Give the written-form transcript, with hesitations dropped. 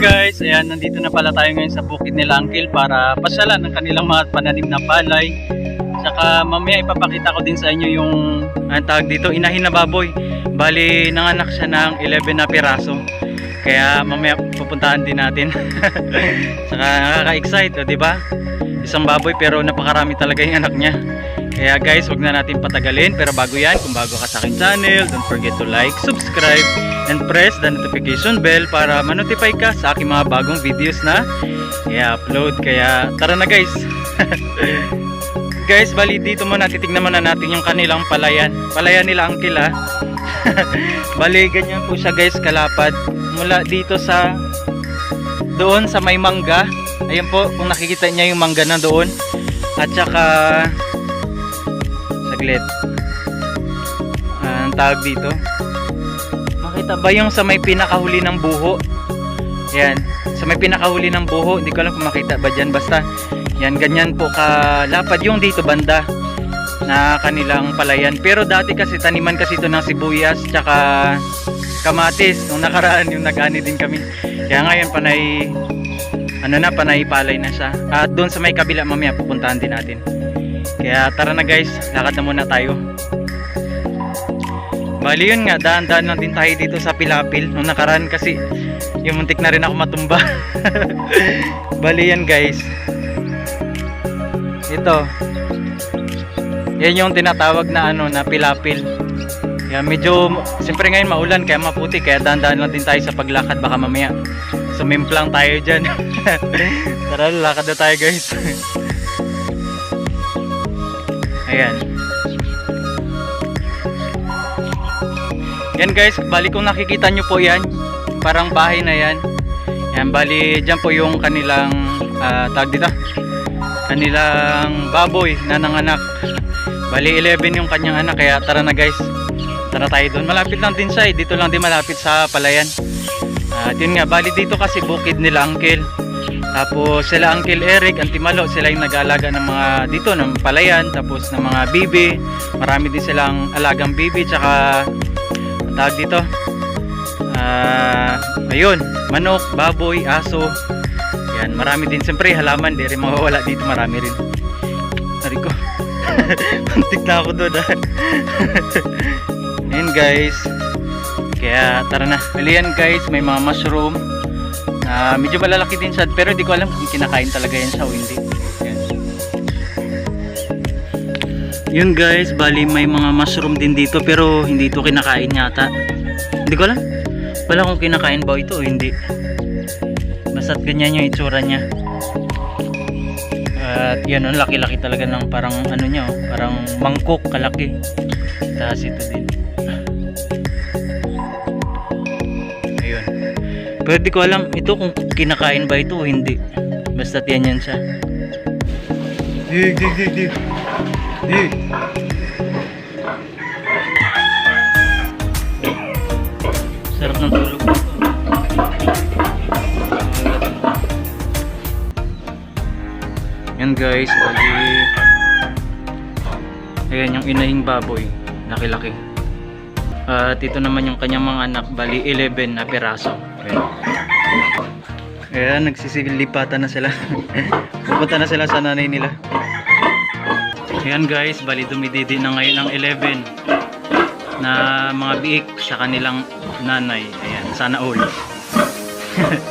Guys, ayan, nandito na pala tayo ngayon sa bukid nila Uncle para pasyalan ng kanilang mga pananim na palay. Saka mamaya ipapakita ko din sa inyo yung tawag dito, inahin na baboy. Bali, nanganak siya ng 11 na piraso. Kaya mamaya pupuntahan din natin. Saka nakaka-excite, di ba? Isang baboy pero napakarami talaga yung anak niya. Kaya guys, wag na natin patagalin. Pero bago yan, kung bago ka sa aking channel, don't forget to like, subscribe, and press the notification bell para ma-notify ka sa aking mga bagong videos na i-upload. Kaya tara na guys. Guys, bali dito muna, titignan muna natin yung kanilang palayan. Palayan nila Uncle ha. Bali, ganyan po siya guys, kalapad. Mula dito sa doon sa may mangga. Ayan po, kung nakikita niya yung mangga na doon. At saka saglit, ang tawag dito, makita ba yung sa may pinakahuli ng buho? Yan, sa may pinakahuli ng buho, hindi ko alam kung makita ba dyan, basta yan, ganyan po kalapad yung dito banda na kanilang palayan. Pero dati kasi taniman kasi ito ng sibuyas tsaka kamatis nung nakaraan, yung nag-ani din kami. Kaya ngayon panay panay palay na siya. At doon sa may kabila mamaya pupuntahan din natin. Kaya tara na guys, lakad na muna tayo. Bali yun nga, daan-daan lang din tayo dito sa Pilapil. Nung nakaraan kasi yung muntik na rin ako matumba. Bali yan guys, ito, yan yung tinatawag na na Pilapil. Kaya medyo, siyempre ngayon maulan kaya maputi. Kaya daan-daan lang din tayo sa paglakad, baka mamaya sumimplang tayo dyan. Tara, lakad na tayo guys. Ayan. Yan guys, bali kung nakikita nyo po yan, parang bahay na yan. Yan, bali dyan po yung kanilang tawag dito, kanilang baboy na nanganak. Bali 11 yung kanyang anak, kaya tara na guys, tara tayo doon. Malapit lang din siya, dito lang din malapit sa palayan. At yun nga, bali dito kasi bukid nila Uncle. Tapos sila Uncle Eric, Auntie Malo, sila yung nag-aalaga ng mga dito ng palayan, tapos ng mga bibi. Marami din silang alagang bibi, tsaka tawag dito, ayun, manok, baboy, aso. Yan, marami din siyempre halaman, di rin mawawala dito, marami rin. Nari ko. Pantik na ako doon. Ayun guys. Kaya tara na. Aliyan guys, may mga mushroom. Medyo malalaki din siya, pero di ko alam kung kinakain talaga yan siya o hindi. Yan. Yun guys, bali may mga mushroom din dito, pero hindi ito kinakain yata. Hindi ko alam. Wala kung kinakain ba ito o hindi. Basta't ganyan yung itsura niya. At yan, ang laki-laki talaga ng parang niya, parang mangkok kalaki. Tapos ito din. Pero di ko alam ito kung kinakain ba ito o hindi. Basta't yan siya. Dig. Sarap ng tulog nito. Yan guys, bali ayan yung inahing baboy, laki-laki. At ito naman yung kanyang mga anak, bali 11 na piraso. Ayan, nagsisilipatan na sila. Pupunta na sila sa nanay nila. Ayan guys, bali dumididi na ngayon ang 11 na mga biik sa kanilang nanay. Ayan, sana all.